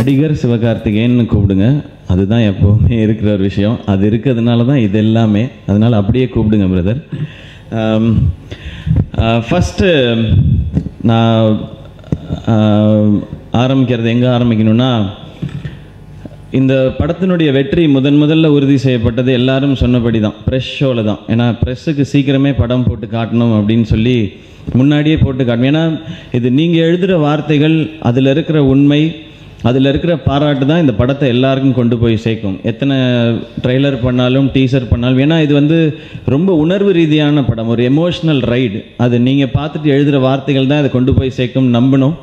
நடிகர் சிவகார்த்திகேயன்னு கூப்பிடுங்க, அதுதான் எப்போவுமே இருக்கிற ஒரு விஷயம். அது இருக்கிறதுனால தான் இது எல்லாமே, அதனால் அப்படியே கூப்பிடுங்க பிரதர். ஃபஸ்ட்டு நான் ஆரம்பிக்கிறது எங்கே ஆரம்பிக்கணும்னா, இந்த படத்தினுடைய வெற்றி முதல்ல உறுதி செய்யப்பட்டது எல்லாரும் சொன்னபடி தான், ப்ரெஸ் ஷோவில் தான். ஏன்னா ப்ரெஸ்ஸுக்கு சீக்கிரமே படம் போட்டு காட்டணும் அப்படின்னு சொல்லி முன்னாடியே போட்டு காட்டணும். ஏன்னா இது நீங்கள் எழுதுகிற வார்த்தைகள், அதில் இருக்கிற உண்மை, அதில் இருக்கிற பாராட்டு தான் இந்த படத்தை எல்லாருக்கும் கொண்டு போய் சேர்க்கும். எத்தனை ட்ரெய்லர் பண்ணாலும் டீசர் பண்ணாலும், ஏன்னா இது வந்து ரொம்ப உணர்வு ரீதியான படம், ஒரு எமோஷ்னல் ரைடு. அது நீங்கள் பார்த்துட்டு எழுதுகிற வார்த்தைகள் தான் அதை கொண்டு போய் சேர்க்கும் நம்பணும்.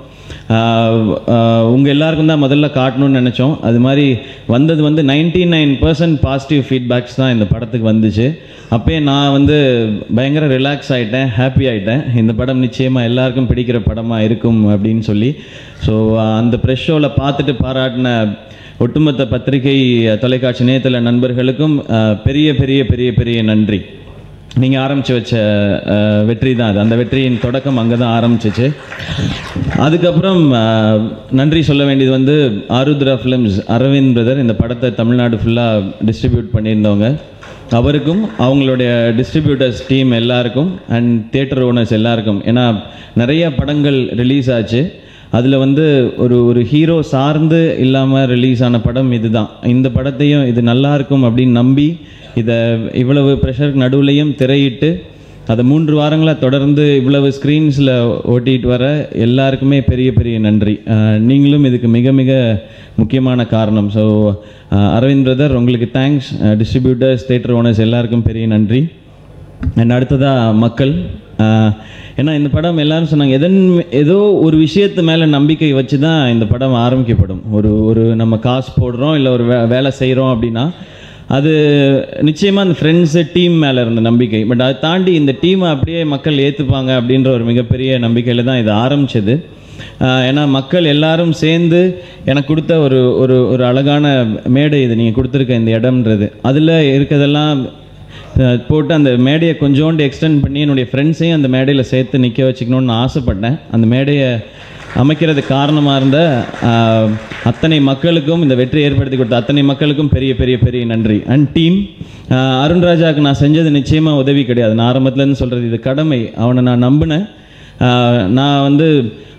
உங்கள் எல்லாருக்கும் தான் முதல்ல காட்டணும்னு நினச்சோம். அது மாதிரி வந்தது வந்து 99% பாசிட்டிவ் ஃபீட்பேக்ஸ் தான் இந்த படத்துக்கு வந்துச்சு. அப்போயே நான் வந்து பயங்கர ரிலாக்ஸ் ஆகிட்டேன், ஹாப்பி ஆகிட்டேன். இந்த படம் நிச்சயமாக எல்லாருக்கும் பிடிக்கிற படமாக இருக்கும் அப்படின்னு சொல்லி. ஸோ அந்த ப்ரெஸ் ஷோவில் பார்த்துட்டு பாராட்டின ஒட்டுமொத்த பத்திரிகை தொலைக்காட்சி நேயத்தள நண்பர்களுக்கும் பெரிய பெரிய பெரிய பெரிய நன்றி. நீங்கள் ஆரம்பித்து வச்ச வெற்றி தான் அது. அந்த வெற்றியின் தொடக்கம் அங்கே தான் ஆரம்பிச்சிச்சு. அதுக்கப்புறம் நன்றி சொல்ல வேண்டியது வந்து ஆருத்ரா ஃபிலிம்ஸ், அரவிந்த் பிரதர் இந்த படத்தை தமிழ்நாடு ஃபுல்லாக டிஸ்ட்ரிபியூட் பண்ணியிருந்தவங்க, அவருக்கும் அவங்களுடைய டிஸ்ட்ரிபியூட்டர்ஸ் டீம் எல்லாருக்கும் அண்ட் தியேட்டர் ஓனர்ஸ் எல்லாருக்கும். ஏன்னா நிறைய படங்கள் ரிலீஸ் ஆச்சு, அதில் வந்து ஒரு ஹீரோ சார்ந்து இல்லாமல் ரிலீஸ் ஆன படம் இது தான். இந்த படத்தையும் இது நல்லா இருக்கும் அப்படின்னு நம்பி இதை இவ்வளவு ப்ரெஷருக்கு நடுவுலையும் திரையிட்டு அதை 3 வாரங்களாக தொடர்ந்து இவ்வளவு ஸ்க்ரீன்ஸில் ஓட்டிகிட்டு வர எல்லாருக்குமே பெரிய பெரிய நன்றி. நீங்களும் இதுக்கு மிக மிக முக்கியமான காரணம். ஸோ அரவிந்த் பிரதர் உங்களுக்கு தேங்க்ஸ், டிஸ்ட்ரிபியூட்டர்ஸ், தியேட்டர் ஓனர்ஸ் எல்லாருக்கும் பெரிய நன்றி. அண்ட் அடுத்ததாக மக்கள், ஏன்னா இந்த படம் எல்லாரும் சொன்னாங்க ஏதோ ஒரு விஷயத்து மேலே நம்பிக்கை வச்சு தான் இந்த படம் ஆரம்பிக்கப்படும். ஒரு நம்ம காசு போடுறோம் இல்லை ஒரு வேலை செய்கிறோம் அப்படின்னா அது நிச்சயமாக அந்த ஃப்ரெண்ட்ஸு டீம் மேலே இருந்த நம்பிக்கை. பட் அதை தாண்டி இந்த டீமை அப்படியே மக்கள் ஏற்றுப்பாங்க அப்படின்ற ஒரு மிகப்பெரிய நம்பிக்கையில் தான் இது ஆரம்பித்தது. ஏன்னா மக்கள் எல்லாரும் சேர்ந்து எனக்கு கொடுத்த ஒரு அழகான மேடை இது, நீங்கள் கொடுத்துருக்க இந்த இடம்ன்றது. அதில் இருக்கிறதெல்லாம் போட்டு அந்த மேடையை கொஞ்சோண்டு எக்ஸ்டெண்ட் பண்ணி என்னுடைய ஃப்ரெண்ட்ஸையும் அந்த மேடையில் சேர்த்து நிற்க வச்சுக்கணுன்னு நான் ஆசைப்பட்டேன். அந்த மேடையை அமைக்கிறது காரணமாக இருந்த அத்தனை மக்களுக்கும், இந்த வெற்றி ஏற்படுத்தி கொடுத்த அத்தனை மக்களுக்கும் பெரிய பெரிய பெரிய நன்றி. அண்ட் டீம் அருண்ராஜாவுக்கு நான் செஞ்சது நிச்சயமாக உதவி கிடையாது. நான் ஆரம்பத்துலேருந்து சொல்கிறது இது கடமை. அவனை நான் நம்பினேன். நான் வந்து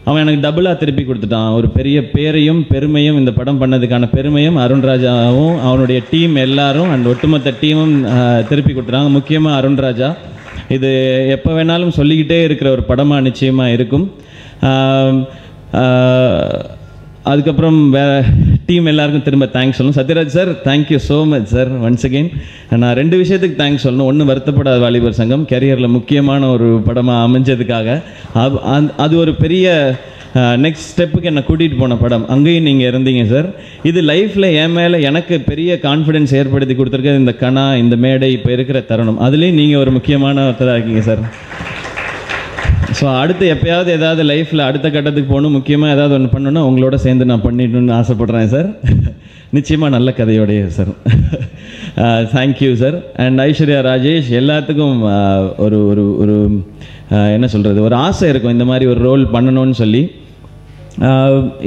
அவன் எனக்கு டபுளாக திருப்பி கொடுத்துட்டான். ஒரு பெரிய பேரையும் பெருமையும், இந்த படம் பண்ணதுக்கான பெருமையும் அருண்ராஜாவும் அவனுடைய டீம் எல்லாரும் அண்ட் ஒட்டுமொத்த டீமும் திருப்பி கொடுத்துட்டாங்க. முக்கியமாக அருண்ராஜா, இது எப்போ வேணாலும் சொல்லிக்கிட்டே இருக்கிற ஒரு படமாக நிச்சயமாக இருக்கும். அதுக்கப்புறம் டீம் எல்லாருக்கும் திரும்ப தேங்க்ஸ் சொல்லணும். Sathyaraj sir, thank you so much sir once again. நான் 2 விஷயத்துக்கு தேங்க்ஸ் சொல்லணும். ஒன்று, வருத்தப்படாத வாலிபர் சங்கம் கேரியரில் முக்கியமான ஒரு படமாக அமைஞ்சதுக்காக. அது ஒரு பெரிய நெக்ஸ்ட் ஸ்டெப்புக்கு என்னை கூட்டிகிட்டு போன படம். அங்கேயும் நீங்கள் இருந்தீங்க சார். இது லைஃப்பில் என் மேலே எனக்கு பெரிய கான்ஃபிடென்ஸ் ஏற்படுத்தி கொடுத்துருக்க இந்த கணா, இந்த மேடை, இப்போ இருக்கிற தருணம், அதுலேயும் நீங்கள் ஒரு முக்கியமான ஒருத்தராக இருக்கீங்க சார். ஸோ அடுத்து எப்போயாவது ஏதாவது லைஃப்பில் அடுத்த கட்டத்துக்கு போகணும், முக்கியமாக ஏதாவது ஒன்று பண்ணணுன்னா உங்களோட சேர்ந்து நான் பண்ணிடணும்னு ஆசைப்பட்றேன் சார். நிச்சயமாக நல்ல கதையோடைய sir. Thank you sir. And Aishwarya Rajesh, எல்லாத்துக்கும் ஒரு ஒரு ஒரு என்ன சொல்கிறது, ஒரு ஆசை இருக்கும் இந்த மாதிரி ஒரு ரோல் பண்ணணும்னு சொல்லி.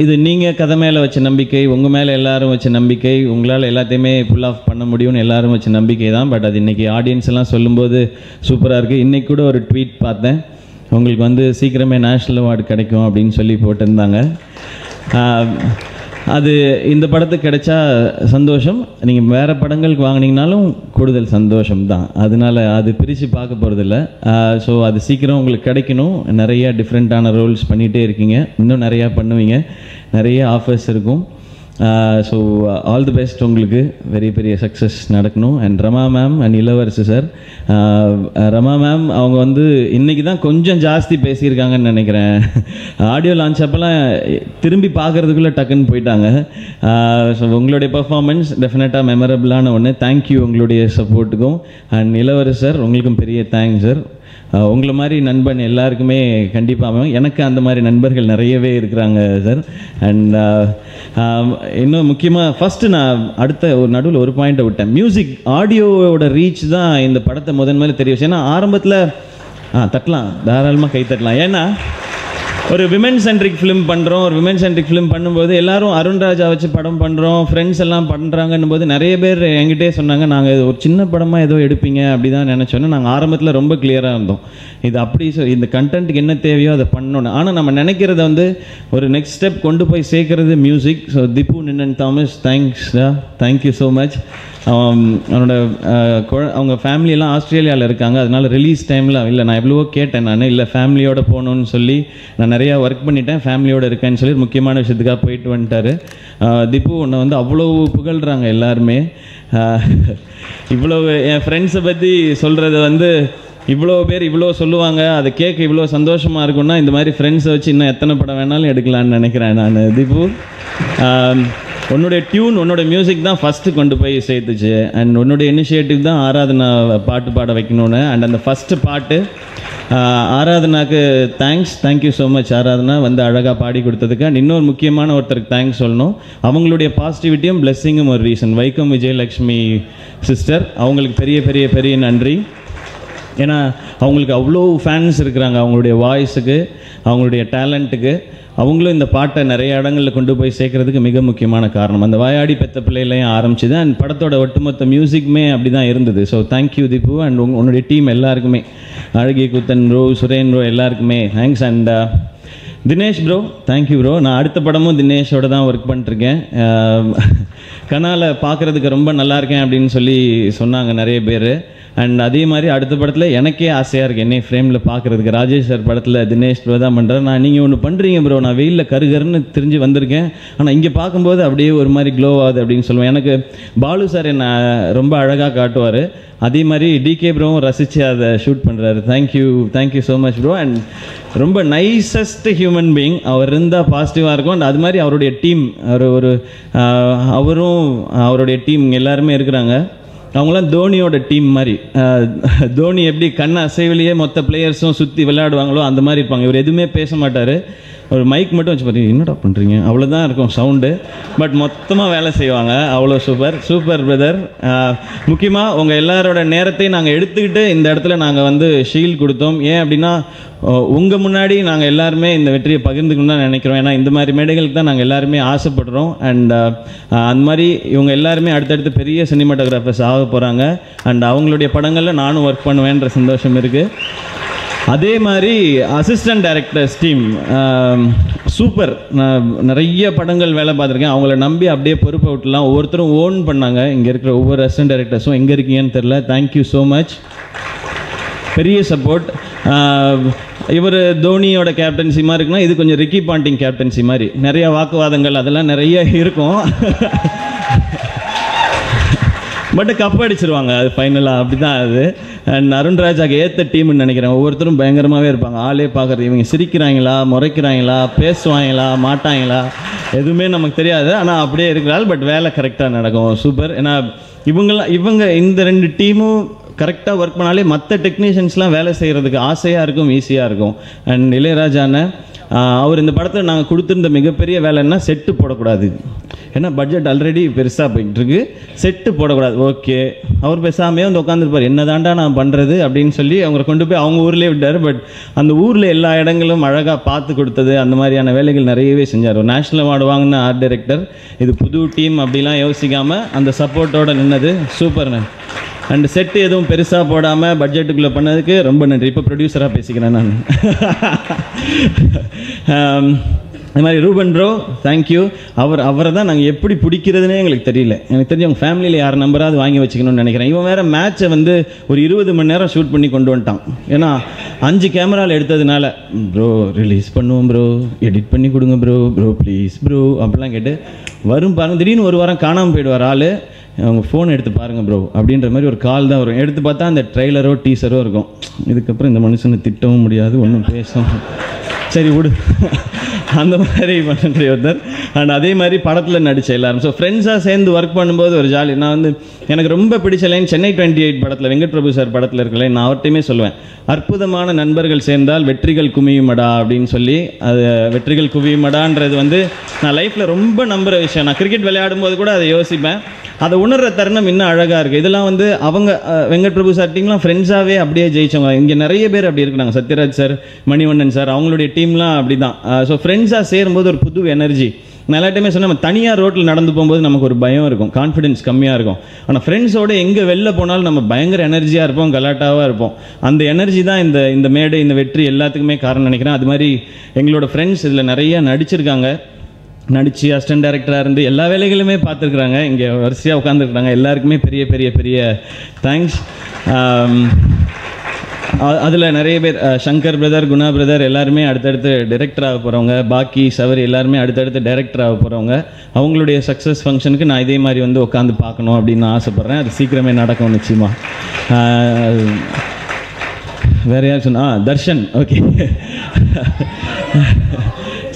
இது நீங்கள் கதை மேலே வச்ச நம்பிக்கை, உங்கள் மேலே எல்லோரும் வச்ச நம்பிக்கை, உங்களால் எல்லாத்தையுமே புல் ஆஃப் பண்ண முடியும்னு எல்லோரும் வச்ச நம்பிக்கை தான். பட் அது இன்றைக்கி ஆடியன்ஸ் எல்லாம் சொல்லும்போது சூப்பராக இருக்குது. இன்றைக்கி கூட ஒரு ட்வீட் பார்த்தேன், உங்களுக்கு வந்து சீக்கிரமே நேஷ்னல் அவார்டு கிடைக்கும் அப்படின்னு சொல்லி போட்டிருந்தாங்க. அது இந்த படத்துக்கு கிடைச்சா சந்தோஷம். நீங்கள் வேறு படங்களுக்கு வாங்கினீங்கனாலும் கூடுதல் சந்தோஷம் தான். அதனால் அது பிரித்து பார்க்க போகிறதில்ல. ஸோ அது சீக்கிரம் உங்களுக்கு கிடைக்கணும். நிறையா டிஃப்ரெண்ட்டான ரோல்ஸ் பண்ணிகிட்டே இருக்கீங்க, இன்னும் நிறையா பண்ணுவீங்க, நிறைய ஆஃபர்ஸ் இருக்கும். ஸோ ஆல் தி பெஸ்ட், உங்களுக்கு பெரிய பெரிய சக்ஸஸ் நடக்கணும். And Rama ma'am and Ilavarasu sir, Rama ma'am அவங்க வந்து இன்றைக்கி தான் கொஞ்சம் ஜாஸ்தி பேசியிருக்காங்கன்னு நினைக்கிறேன். ஆடியோ லான்ச் அப்போல்லாம் திரும்பி பார்க்குறதுக்குள்ளே டக்குன்னு போயிட்டாங்க. ஸோ உங்களுடைய பர்ஃபார்மன்ஸ் டெஃபினட்டாக மெமரபிளான ஒன்று. தேங்க்யூ உங்களுடைய சப்போர்ட்டுக்கும். அண்ட் இளவரசு சார், உங்களுக்கும் பெரிய தேங்க்ஸ் சார். உங்களை மாதிரி நண்பன் எல்லாருக்குமே கண்டிப்பாக, எனக்கு அந்த மாதிரி நண்பர்கள் நிறையவே இருக்கிறாங்க சார். அண்ட் இன்னும் முக்கியமாக ஃபஸ்ட்டு நான் அடுத்த ஒரு நடுவில் ஒரு பாயிண்ட்டை விட்டேன். மியூசிக் ஆடியோவோட ரீச் தான் இந்த படத்தை முதன்மையில தெரிய வச்சு. ஏன்னா ஆரம்பத்தில் தட்டலாம், தாராளமாக கை தட்டலாம். ஏன்னா ஒரு விமன் சென்ட்ரிக் ஃபிலிம் பண்ணுறோம். ஒரு விமன் சென்ட்ரிக் ஃபிலிம் பண்ணும்போது எல்லாரும் அருண்ராஜா வச்சு படம் பண்ணுறோம், ஃப்ரெண்ட்ஸ் எல்லாம் பண்ணுறாங்கன்னும் போது நிறைய பேர் என்கிட்டே சொன்னாங்க, நாங்கள் ஒரு சின்ன படமாக ஏதோ எடுப்பீங்க அப்படி தான் நினச்சோன்னா. நாங்கள் ஆரம்பத்தில் ரொம்ப கிளியராக இருந்தோம், இது அப்படி இந்த கண்டென்ட்டுக்கு என்ன தேவையோ அதை பண்ணணும். ஆனால் நம்ம நினைக்கிறத வந்து ஒரு நெக்ஸ்ட் ஸ்டெப் கொண்டு போய் சேர்க்குறது music. So Thippu Ninan Thomas, thank you so much. அவனோட அவங்க ஃபேமிலியெல்லாம் ஆஸ்திரேலியாவில் இருக்காங்க, அதனால் ரிலீஸ் டைமில் இல்லை நான் எவ்வளவோ கேட்டேன், நான் இல்லை ஃபேமிலியோடு போகணுன்னு சொல்லி நான் நிறையா ஒர்க் பண்ணிட்டேன், ஃபேமிலியோடு இருக்கேன்னு சொல்லி முக்கியமான விஷயத்துக்காக போயிட்டு வந்துட்டார். திப்பு உன்னை வந்து அவ்வளோ புகழ்கிறாங்க எல்லாருமே. இவ்வளோ என் ஃப்ரெண்ட்ஸை பற்றி சொல்கிறத வந்து இவ்வளோ பேர் இவ்வளோ சொல்லுவாங்க, அதை கேட்க இவ்வளோ சந்தோஷமாக இருக்குன்னா இந்த மாதிரி ஃப்ரெண்ட்ஸை வச்சு இன்னும் எத்தனை படம் வேணாலும் எடுக்கலான்னு நினைக்கிறேன் நான். திப்பு, உன்னுடைய டியூன், உன்னோட மியூசிக் தான் ஃபஸ்ட்டு கொண்டு போய் சேர்த்துச்சு. அண்ட் உன்னுடைய இனிஷியேட்டிவ் தான் ஆராதனா பாட்டு பாட வைக்கணும்னு. அண்ட் அந்த ஃபஸ்ட்டு பாட்டு ஆராதனாக்கு தேங்க்யூ ஸோ மச். ஆராதனா வந்து அழகாக பாடி கொடுத்ததுக்கு. அண்ட் இன்னொரு முக்கியமான ஒருத்தருக்கு தேங்க்ஸ் சொல்லணும். அவங்களுடைய பாசிட்டிவிட்டியும் பிளெஸ்ஸிங்கும் ஒரு ரீசன். வைக்கம் விஜயலக்ஷ்மி சிஸ்டர், அவங்களுக்கு பெரிய பெரிய பெரிய நன்றி. ஏன்னா அவங்களுக்கு அவ்வளோ ஃபேன்ஸ் இருக்கிறாங்க, அவங்களுடைய வாய்ஸுக்கு, அவங்களுடைய டேலண்ட்டுக்கு. அவங்களும் இந்த பாட்டை நிறைய இடங்களில் கொண்டு போய் சேர்க்கறதுக்கு மிக முக்கியமான காரணம். அந்த வாயாடி பெத்த பிள்ளையிலையும் ஆரம்பிச்சுது. அண்ட் படத்தோட ஒட்டுமொத்த மியூசிக்குமே அப்படி தான் இருந்தது. ஸோ தேங்க்யூ திப்பு அண்ட் உன்னுடைய டீம் எல்லாருக்குமே, அழகிய கூத்தன் ப்ரோ, சுரேன் ப்ரோ எல்லாருக்குமே thanks. And Dinesh bro, thank you bro. நான் அடுத்த படமும் தினேஷோட தான் ஒர்க் பண்ணிட்டுருக்கேன். கனால பார்க்குறதுக்கு ரொம்ப நல்லா இருக்கேன் அப்படின்னு சொல்லி சொன்னாங்க நிறைய பேர். அண்ட் அதே மாதிரி அடுத்த படத்தில் எனக்கே ஆசையாக இருக்குது என்னை ஃப்ரேமில் பார்க்குறதுக்கு. ராஜேஷ் சார் படத்தில் தினேஷ் ப்ரோ தான் பண்ணுறேன். நீங்கள் ஒன்று பண்ணுறீங்க ப்ரோ, நான் வெயிலில் கருகருன்னு தெரிஞ்சு வந்திருக்கேன், ஆனால் இங்கே பார்க்கும்போது அப்படியே ஒரு மாதிரி க்ளோ ஆகுது அப்படின்னு சொல்லுவேன். எனக்கு பாலு சார் என்னை ரொம்ப அழகாக காட்டுவார், அதே மாதிரி டிகே ப்ரோவும் ரசித்து அதை ஷூட் பண்ணுறாரு. Thank you so much bro. And ரொம்ப நைசஸ்ட் ஹியூமன் பீயிங். அவர் இருந்தால் பாசிட்டிவாக இருக்கும். அண்ட் அது மாதிரி அவருடைய டீம், அவரும் அவருடைய டீம் எல்லாருமே இருக்கிறாங்க. அவங்களாம் தோனியோட டீம் மாதிரி. தோனி எப்படி கண் அசைவிலேயே மொத்த பிளேயர்ஸும் சுற்றி விளையாடுவாங்களோ அந்த மாதிரி இருப்பாங்க. இவர் எதுவுமே பேச மாட்டார், ஒரு மைக் மட்டும் வச்சு பார்த்தீங்க என்னடா பண்ணுறீங்க அவ்வளோதான் இருக்கும் சவுண்டு, பட் மொத்தமாக வேலை செய்வாங்க. அவ்வளோ சூப்பர் பிரதர். முக்கியமாக உங்கள் எல்லாரோட நேரத்தையும் நாங்கள் எடுத்துக்கிட்டு இந்த இடத்துல நாங்கள் வந்து ஷீல்ட் கொடுத்தோம். ஏன் அப்படின்னா உங்கள் முன்னாடி நாங்கள் எல்லாருமே இந்த வெற்றியை பகிர்ந்துக்கணும்னு தான் நினைக்கிறோம். ஏன்னா இந்த மாதிரி மேடைகளுக்கு தான் நாங்கள் எல்லாருமே ஆசைப்படுறோம். அண்ட் அந்த மாதிரி இவங்க எல்லாருமே அடுத்தடுத்து பெரிய சினிமாட்டோகிராஃபர்ஸ் ஆக போகிறாங்க. அண்ட் அவங்களுடைய படங்களில் நானும் ஒர்க் பண்ணுவேன்ற சந்தோஷம் இருக்குது. அதே மாதிரி அசிஸ்டன்ட் டைரக்டர்ஸ் டீம் சூப்பர். நான் நிறைய படங்கள் வேலை பார்த்துருக்கேன், அவங்கள நம்பி அப்படியே பொறுப்பை விட்டுலாம். ஒவ்வொருத்தரும் ஓன் பண்ணாங்க. இங்கே இருக்கிற ஒவ்வொரு அசிஸ்டன்ட் டைரக்டர்ஸும் எங்கே இருக்கீங்கன்னு தெரில, தேங்க்யூ ஸோ மச், பெரிய சப்போர்ட். இவர் தோனியோட கேப்டன்சி மாதிரி இருக்குன்னா இது கொஞ்சம் ரிக்கி பாண்டிங் கேப்டன்சி மாதிரி, நிறைய வாக்குவாதங்கள் அதெல்லாம் நிறைய இருக்கும், பட் கப் அடிச்சிருவாங்க அது ஃபைனலாக, அப்படி தான் அது. அண்ட் அருண்ராஜாக்கு ஏற்ற டீம்னு நினைக்கிறேன். ஒவ்வொருத்தரும் பயங்கரமாகவே இருப்பாங்க. ஆளே பார்க்குறது இவங்க சிரிக்கிறாங்களா, முறைக்கிறாங்களா, பேசுவாங்களா, மாட்டாங்களா, எதுவுமே நமக்கு தெரியாது. ஆனால் அப்படியே இருக்கிறாள், பட் வேலை கரெக்டாக நடக்கும். சூப்பர். ஏன்னா இவங்க இந்த ரெண்டு டீமும் கரெக்டாக ஒர்க் பண்ணாலே மற்ற டெக்னீஷியன்ஸ்லாம் வேலை செய்கிறதுக்கு ஆசையாக இருக்கும், ஈஸியாக இருக்கும். அண்ட் இளையராஜான அவர் இந்த படத்தில் நாங்கள் கொடுத்துருந்த மிகப்பெரிய வேலைன்னா செட்டு போடக்கூடாது. ஏன்னா பட்ஜெட் ஆல்ரெடி பெருசாக போய்கிட்டுருக்கு, செட்டு போடக்கூடாது. ஓகே, அவர் பேசாமே வந்து உட்காந்துருப்பார், என்ன தாண்டா நான் பண்ணுறது அப்படின்னு சொல்லி அவங்களை கொண்டு போய் அவங்க ஊர்லேயே விட்டார். பட் அந்த ஊரில் எல்லா இடங்களும் அழகாக பார்த்து கொடுத்தது, அந்த மாதிரியான வேலைகள் நிறையவே செஞ்சார். ஒரு நேஷ்னல் அவார்டு வாங்கின ஆர்ட் டைரக்டர். இது புது டீம் அப்படிலாம் யோசிக்காமல் அந்த சப்போர்ட்டோடு நின்னது சூப்பர்ண்ணே. அண்ட் செட்டு எதுவும் பெருசாக போடாமல் பட்ஜெட்டுக்குள்ளே பண்ணதுக்கு ரொம்ப நன்றி. இப்போ ப்ரொடியூசராக பேசிக்கிறேன் நான். அது மாதிரி ரூபன் ப்ரோ, தேங்க்யூ. அவரை தான் நாங்கள் எப்படி பிடிக்கிறதுனே எங்களுக்கு தெரியல. எனக்கு தெரிஞ்சு அவங்க ஃபேமிலியில் யார் நம்பராது வாங்கி வச்சுக்கணும்னு நினைக்கிறேன். இவன் வேறு மேட்சை வந்து ஒரு 20 மணி நேரம் ஷூட் பண்ணி கொண்டு வந்துட்டான். ஏன்னா 5 கேமராவில் எடுத்ததுனால, ப்ரோ ரிலீஸ் பண்ணுவோம் ப்ரோ, எடிட் பண்ணி கொடுங்க ப்ரோ ப்ளீஸ் ப்ரோ அப்படிலாம் கேட்டு வரும் பாருங்க. திடீர்னு ஒரு வாரம் காணாமல் போயிடுவார் ஆள். அவங்க ஃபோன் எடுத்து பாருங்கள் ப்ரோ அப்படின்ற மாதிரி ஒரு கால் தான் வரும். எடுத்து பார்த்தா அந்த ட்ரெய்லரோ டீசரோ இருக்கும். இதுக்கப்புறம் இந்த மனுஷனை திட்டவும் முடியாது, ஒன்றும் பேசவும், சரி விடு, அந்த மாதிரி பண்ணுற ஒருத்தர். அண்ட் அதே மாதிரி படத்தில் நடித்த எல்லாரும். ஸோ ஃப்ரெண்ட்ஸாக சேர்ந்து ஒர்க் பண்ணும்போது ஒரு ஜாலி. நான் வந்து எனக்கு ரொம்ப பிடிச்ச லைன் சென்னை 28 படத்தில், வெங்கட் பிரபு சார் படத்தில் இருக்கல, நான் அவர்கிட்டையுமே சொல்லுவேன், அற்புதமான நண்பர்கள் சேர்ந்தால் வெற்றிகள் குவியுமடா அப்படின்னு சொல்லி. அது வெற்றிகள் குவியுமடான்றது வந்து நான் லைஃப்பில் ரொம்ப நம்புகிற விஷயம். நான் கிரிக்கெட் விளையாடும் போது கூட அதை யோசிப்பேன். அதை உணர்கிற தருணம் இன்னும் அழகாக இருக்குது. இதெல்லாம் வந்து அவங்க வெங்கட் பிரபு சார் டீம்லாம் ஃப்ரெண்ட்ஸாகவே அப்படியே ஜெயிச்சவங்க. இங்கே நிறைய பேர் அப்படி இருக்கிறாங்க. சத்யராஜ் சார், மணிவண்ணன் சார், அவங்களுடைய டீம்லாம் அப்படி தான். ஸோ ஃப்ரெண்ட்ஸாக சேரும்போது ஒரு புது எனர்ஜி. நான் எல்லா டைமே சொன்னேன், நம்ம தனியாக ரோட்டில் நடந்து போகும்போது நமக்கு ஒரு பயம் இருக்கும், கான்ஃபிடென்ஸ் கம்மியாக இருக்கும். ஆனால் ஃப்ரெண்ட்ஸோடு எங்கே வெளில போனாலும் நம்ம பயங்கர எனர்ஜியாக இருப்போம், கலாட்டாவாக இருப்போம். அந்த எனர்ஜி தான் இந்த மேடை, இந்த வெற்றி எல்லாத்துக்குமே காரணம் நினைக்கிறேன். அது மாதிரி எங்களோட ஃப்ரெண்ட்ஸ் இதில் நிறையா நடிச்சிருக்காங்க. நடித்து அசிஸ்டன்ட் டைரக்டராக இருந்து எல்லா வேலைகளுமே பார்த்துருக்குறாங்க. இங்கே வரிசையாக உட்காந்துருக்குறாங்க. எல்லாருக்குமே பெரிய பெரிய பெரிய தேங்க்ஸ். அதில் நிறைய பேர், சங்கர் பிரதர், குணா பிரதர் எல்லாருமே அடுத்தடுத்து டைரக்டர் ஆக போகிறவங்க. பாக்கி சவரி எல்லாருமே அடுத்தடுத்து டைரக்டர் ஆக போகிறவங்க. அவங்களுடைய சக்ஸஸ் ஃபங்க்ஷனுக்கு நான் இதே மாதிரி வந்து உட்காந்து பார்க்கணும் அப்படின்னு நான் ஆசைப்பட்றேன். அது சீக்கிரமே நடக்கும் நிச்சயமாக. வேறு யார் சொன்னா? தர்ஷன். ஓகே,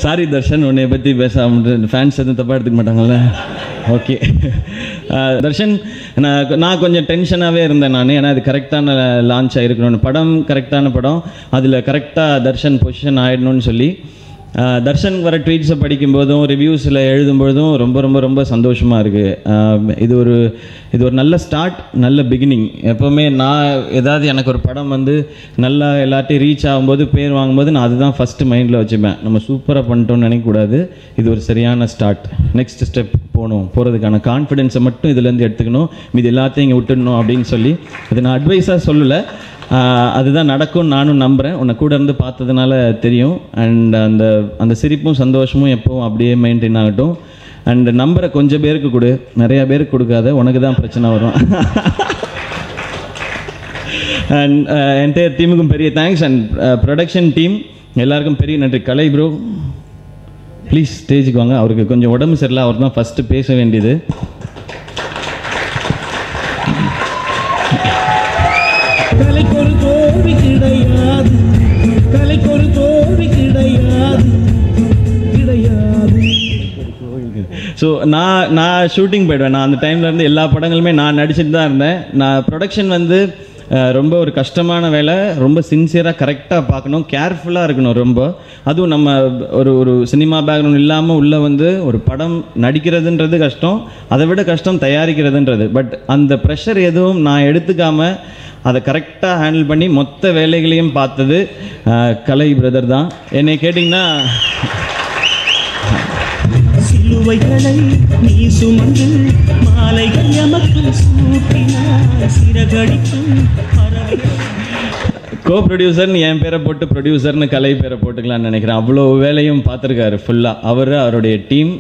சாரி தர்ஷன், உன்னை பற்றி பேசாமல் ஃபேன்ஸ் எதுவும் தப்பாக எடுத்துக்க மாட்டாங்கல்ல? ஓகே தர்ஷன், நான் கொஞ்சம் டென்ஷனாகவே இருந்தேன் நான். ஏன்னா அது கரெக்டான லான்ச் ஆகிருக்கணும்னு, படம் கரெக்டான படம், அதில் கரெக்டாக தர்ஷன் பொசிஷன் ஆகிடணும்னு சொல்லி தர்ஷன் வர ட்வீட்ஸை படிக்கும்போதும் ரிவ்யூஸில் எழுதும்போதும் ரொம்ப ரொம்ப ரொம்ப சந்தோஷமாக இருக்குது. இது ஒரு நல்ல ஸ்டார்ட், நல்ல பிகினிங். எப்போவுமே நான் ஏதாவது எனக்கு ஒரு படம் வந்து நல்லா எல்லாத்தையும் ரீச் ஆகும்போது, பேர் வாங்கும்போது நான் அதுதான் ஃபஸ்ட்டு மைண்டில் வச்சுப்பேன். நம்ம சூப்பராக பண்ணிட்டோம்னு நினைக்கக்கூடாது. இது ஒரு சரியான ஸ்டார்ட், நெக்ஸ்ட் ஸ்டெப் போகிறதுக்கான கான்ஃபிடென்ஸை மட்டும் இதுலேருந்து எடுத்துக்கணும், இது எல்லாத்தையும் இங்கே விட்டுடணும் அப்படின்னு சொல்லி, அது நான் அட்வைஸாக சொல்லலை, அதுதான் நடக்கும்னு நானும் நம்புகிறேன். உன்னை கூட இருந்து பார்த்ததுனால தெரியும். அண்ட் அந்த சிரிப்பும் சந்தோஷமும் எப்பவும் அப்படியே மெயின்டைன் ஆகட்டும். அண்ட் நம்பரை கொஞ்சம் பேருக்கு கொடு, நிறையா பேருக்கு கொடுக்காத, உனக்கு தான் பிரச்சனை வரும். அண்ட் என்டையர் டீமுக்கும் பெரிய தேங்க்ஸ். அண்ட் ப்ரொடக்ஷன் டீம் எல்லாருக்கும் பெரிய நன்றி. கலை ப்ரோ ப்ளீஸ் ஸ்டேஜுக்கு வாங்க. அவருக்கு கொஞ்சம் உடம்பு சரியில்லை, அவர் தான் ஃபஸ்ட்டு பேச வேண்டியது. ஸோ நான் ஷூட்டிங் போய்டுவேன். நான் அந்த டைமில் இருந்து எல்லா படங்களுமே நான் நடிச்சுட்டு தான் இருந்தேன். நான் ப்ரொடக்ஷன் வந்து ரொம்ப ஒரு கஷ்டமான வேலை, ரொம்ப சின்சியராக கரெக்டாக பார்க்கணும், கேர்ஃபுல்லாக இருக்கணும் ரொம்ப. அதுவும் நம்ம ஒரு சினிமா பேக்ரவுண்ட் இல்லாமல் உள்ளே வந்து ஒரு படம் நடிக்கிறதுன்றது கஷ்டம், அதை விட கஷ்டம் தயாரிக்கிறதுன்றது. பட் அந்த ப்ரெஷர் எதுவும் நான் எடுத்துக்காமல் அதை கரெக்டாக ஹேண்டில் பண்ணி மொத்த வேலைகளையும் பார்த்தது கலை பிரதர் தான். என்னை கேட்டிங்கன்னா, சிலுவைகளை நீ சுமந்து மாலைகள் எமக்கு சூட்டினாய் சிறகடிக்கும் கோ ப்ரொடியூசர்னு என் பேரை போட்டு ப்ரொடியூசர்னு கலை பேரை போட்டுக்கலான்னு நினைக்கிறேன். அவ்வளோ வேலையும் பார்த்துருக்காரு ஃபுல்லாக அவருடைய டீம்.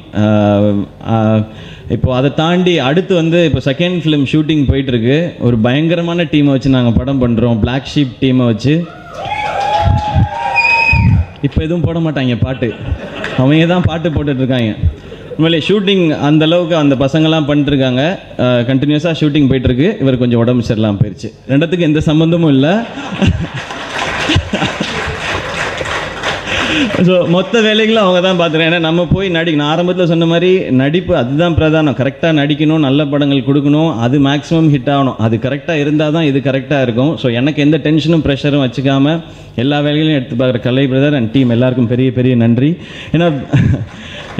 இப்போது அதை தாண்டி அடுத்து வந்து இப்போ செகண்ட் ஃபிலிம் ஷூட்டிங் போயிட்டுருக்கு. ஒரு பயங்கரமான டீமை வச்சு நாங்கள் படம் பண்ணுறோம், பிளாக் ஷீப் டீமை வச்சு. இப்போ எதுவும் போட மாட்டாங்க பாட்டு, அவங்க தான் பாட்டு போட்டுட்ருக்காங்க. உண்மையிலே ஷூட்டிங் அந்தளவுக்கு அந்த பசங்கள்லாம் பண்ணிட்டுருக்காங்க. கண்டினியூஸாக ஷூட்டிங் போயிட்டுருக்கு. இவர் கொஞ்சம் உடம்பு சரியில்லாமல் போயிடுச்சு. ரெண்டுத்துக்கும் எந்த சம்மந்தமும் இல்லை. ஸோ மொத்த வேலைகளும் அவங்க தான் பார்த்துருக்கேன். ஏன்னா நம்ம போய் நான் ஆரம்பத்தில் சொன்ன மாதிரி நடிப்பு அதுதான் பிரதானம். கரெக்டாக நடிக்கணும், நல்ல படங்கள் கொடுக்கணும், அது மேக்ஸிமம் ஹிட் ஆகணும். அது கரெக்டாக இருந்தால் தான் இது கரெக்டாக இருக்கும். ஸோ எனக்கு எந்த டென்ஷனும் ப்ரெஷரும் வச்சுக்காமல் எல்லா வேலைகளையும் எடுத்து பார்க்குற கலை பிரதர் அண்ட் டீம் எல்லாருக்கும் பெரிய பெரிய நன்றி.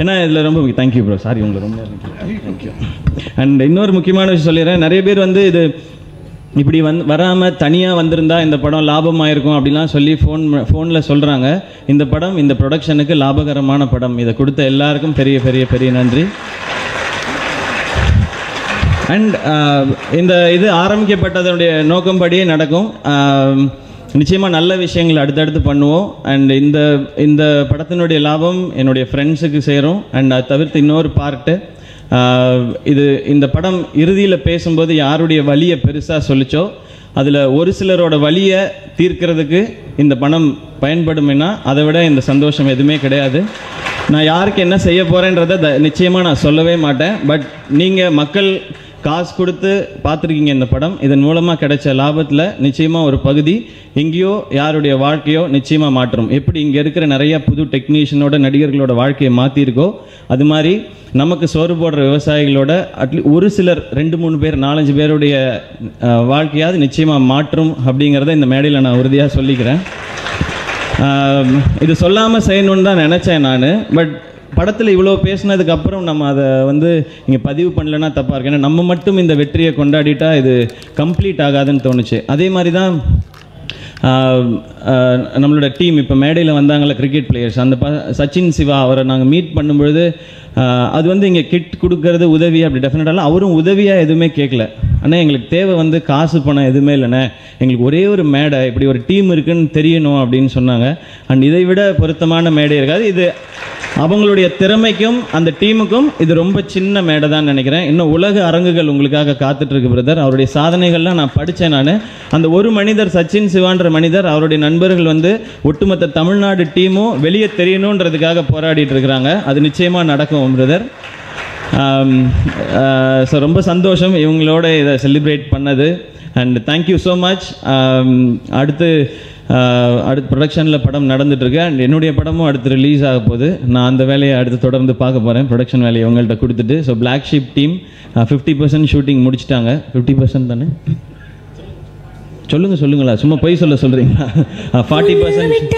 ஏன்னா இதில் ரொம்ப தேங்க்யூ ப்ரோ. சாரி, உங்களை ரொம்ப தேங்க்யூ. அண்ட் இன்னொரு முக்கியமான விஷயம் சொல்லிடுறேன். நிறைய பேர் வந்து இது இப்படி வராமல் தனியாக வந்திருந்தா இந்த படம் லாபமாக இருக்கும் அப்படிலாம் சொல்லி ஃபோனில் சொல்கிறாங்க. இந்த படம் இந்த ப்ரொடக்ஷனுக்கு லாபகரமான படம். இதை கொடுத்த எல்லாருக்கும் பெரிய பெரிய பெரிய நன்றி. அண்ட் இது ஆரம்பிக்கப்பட்டதனுடைய நோக்கம்படியே நடக்கும். நிச்சயமாக நல்ல விஷயங்கள் அடுத்தடுத்து பண்ணுவோம். அண்ட் இந்த படத்தினுடைய லாபம் என்னுடைய ஃப்ரெண்ட்ஸுக்கு சேரும். அண்ட் அதை தவிர்த்து இன்னொரு பார்ட்டு, இந்த படம் இறுதியில் பேசும்போது யாருடைய வலியை பெருசாக சொல்லிச்சோ அதில் ஒரு சிலரோட வலியை தீர்க்கிறதுக்கு இந்த பணம் பயன்படும்னா அதை விட இந்த சந்தோஷம் எதுவுமே கிடையாது. நான் யாருக்கு என்ன செய்ய போகிறேன்றதை நிச்சயமாக நான் சொல்லவே மாட்டேன். பட் நீங்கள் மக்கள் காசு கொடுத்து பார்த்துருக்கீங்க இந்த படம். இதன் மூலமாக கிடைச்ச லாபத்தில் நிச்சயமாக ஒரு பகுதி எங்கேயோ யாருடைய வாழ்க்கையோ நிச்சயமாக மாற்றும். எப்படி இங்கே இருக்கிற நிறைய புது டெக்னீஷியனோட நடிகர்களோட வாழ்க்கையை மாற்றிருக்கோ அது மாதிரி நமக்கு சோறு போடுற விவசாயிகளோட ஒரு சிலர் 2-3 பேர் 4-5 பேருடைய வாழ்க்கையாவது நிச்சயமாக மாற்றும் அப்படிங்கிறத இந்த மேடையில் நான் உறுதியாக சொல்லிக்கிறேன். இது சொல்லாமல் செய்யணுன்னு தான் நினச்சேன் நான். பட் படத்தில் இவ்வளோ பேசினதுக்கப்புறம் நம்ம அதை வந்து இங்கே பதிவு பண்ணலன்னா தப்பாக இருக்கு. ஏன்னா நம்ம மட்டும் இந்த வெற்றியை கொண்டாடிட்டா இது கம்ப்ளீட் ஆகாதுன்னு தோணுச்சு. அதே மாதிரி தான் நம்மளோட டீம் இப்போ மேடையில் வந்தாங்கள கிரிக்கெட் பிளேயர்ஸ், அந்த சச்சின் சிவா அவரை நாங்கள் மீட் பண்ணும்பொழுது அது வந்து இங்கே கிட் கொடுக்கறது உதவி அப்படி டெஃபினட்டாலாம் அவரும் உதவியாக எதுவுமே கேட்கல. ஆனால் எங்களுக்கு தேவை வந்து காசு பணம் எதுவுமே இல்லைண்ணே, எங்களுக்கு ஒரே ஒரு மேடை இப்படி ஒரு டீம் இருக்குன்னு தெரியணும் அப்படின்னு சொன்னாங்க. அண்ட் இதை விட பொருத்தமான மேடை இருக்காது. இது அவங்களுடைய திறமைக்கும் அந்த டீமுக்கும் இது ரொம்ப சின்ன மேடை தான் நினைக்கிறேன். இன்னும் உலக அரங்குகள் உங்களுக்காக காத்துட்ருக்கு பிரதர். அவருடைய சாதனைகள்லாம் நான் படித்தேன். நான் அந்த ஒரு மனிதர் சச்சின் சிவான்ற மனிதர் அவருடைய நண்பர்கள் வந்து ஒட்டுமொத்த தமிழ்நாடு டீமும் வெளியே தெரியணுன்றதுக்காக போராடிட்டு இருக்கிறாங்க. அது நிச்சயமாக நடக்கும் பிரதர். ஸோ ரொம்ப சந்தோஷம் இவங்களோட இதை செலிப்ரேட் பண்ணது. And thank you so much. அடுத்து ப்ரொடக்ஷனில் படம் நடந்துகிட்ருக்கு. அண்ட் என்னுடைய படமும் அடுத்து ரிலீஸ் ஆக போகுது. நான் அந்த வேலையை அடுத்து தொடர்ந்து பார்க்க போகிறேன். ப்ரொடக்ஷன் வேலையை உங்கள்கிட்ட கொடுத்துட்டு. So black sheep team 50% shooting முடிச்சிட்டாங்க. 50% தானே சொல்லுங்களா, சும்மா போய் சொல்கிறீங்களா? 40%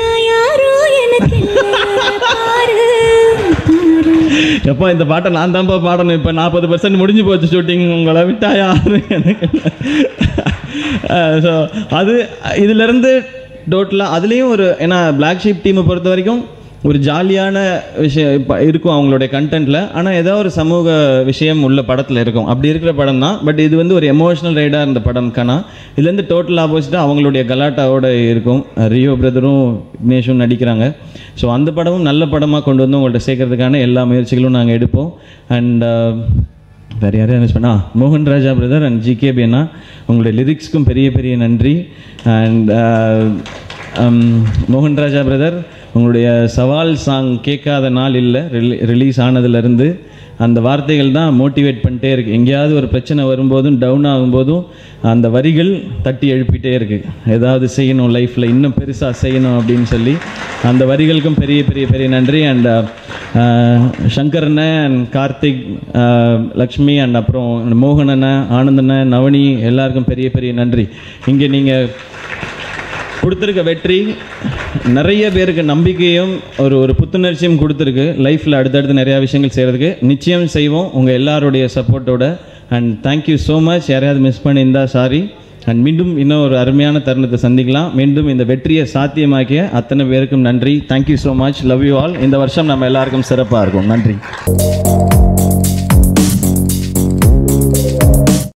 எப்போ இந்த பாட்டை நான் தான்ப்பா பாடணும். இப்போ 40% முடிஞ்சு போச்சு ஷூட்டிங், உங்களை விட்டா யாரும் எனக்கு. ஸோ அது இதிலேருந்து டோட்டலாக அதுலேயும் ஒரு, ஏன்னா பிளாக் ஷீப் டீமை பொறுத்த வரைக்கும் ஒரு ஜாலியான விஷயம் இப்போ இருக்கும் அவங்களுடைய கண்டென்ட்டில். ஆனால் ஏதோ ஒரு சமூக விஷயம் உள்ள படத்தில் இருக்கும். அப்படி இருக்கிற படம் தான். பட் இது வந்து ஒரு எமோஷ்னல் ரைடாக இருந்த படம் காணா. இதுலேருந்து டோட்டல் ஆப்போசிட்டாக அவங்களுடைய கலாட்டாவோடு இருக்கும். ரியோ பிரதரும் விக்னேஷும் நடிக்கிறாங்க. ஸோ அந்த படமும் நல்ல படமாக கொண்டு வந்து உங்கள்கிட்ட சேர்க்கறதுக்கான எல்லா முயற்சிகளும் நாங்கள் எடுப்போம். அண்ட் வேறு யாரையும் மிஸ் பண்ணா மோகன் ராஜா பிரதர் அண்ட் ஜிகேபி அண்ணா, உங்களுடைய லிரிக்ஸ்க்கும் பெரிய பெரிய நன்றி. அண்ட் மோகன் ராஜா பிரதர், உங்களுடைய சவால் சாங் கேட்காத நாள் இல்லை. ரிலீஸ் ஆனதுலேருந்து அந்த வார்த்தைகள் தான் மோட்டிவேட் பண்ணிட்டே இருக்குது. எங்கேயாவது ஒரு பிரச்சனை வரும்போதும் டவுன் ஆகும்போதும் அந்த வரிகள் தட்டி எழுப்பிட்டே இருக்குது. ஏதாவது செய்யணும் லைஃப்பில், இன்னும் பெருசாக செய்யணும் அப்படின்னு சொல்லி அந்த வரிகளுக்கும் பெரிய பெரிய பெரிய நன்றி. அண்ட் சங்கர் அண்ணன் அண்ட் கார்த்திக், லக்ஷ்மி அண்ட் அப்புறம் மோகன் அண்ணன், ஆனந்த் அண்ணன், நவனி, எல்லாருக்கும் பெரிய பெரிய நன்றி. இங்கே நீங்கள் கொடுத்துருக்க வெற்றி நிறைய பேருக்கு நம்பிக்கையும் ஒரு புத்துணர்ச்சியும் கொடுத்துருக்கு. லைஃப்பில் அடுத்தடுத்து நிறையா விஷயங்கள் செய்கிறதுக்கு நிச்சயம் செய்வோம் உங்கள் எல்லாருடைய சப்போர்ட்டோட. And thank you so much. யாரையாவது மிஸ் பண்ணியிருந்தா சாரி. அண்ட் மீண்டும் இன்னும் ஒரு அருமையான தருணத்தை சந்திக்கலாம். மீண்டும் இந்த வெற்றியை சாத்தியமாக்கிய அத்தனை பேருக்கும் நன்றி. Thank you so much. Love you all. இந்த வருஷம் நம்ம எல்லாருக்கும் சிறப்பாக இருக்கும். நன்றி.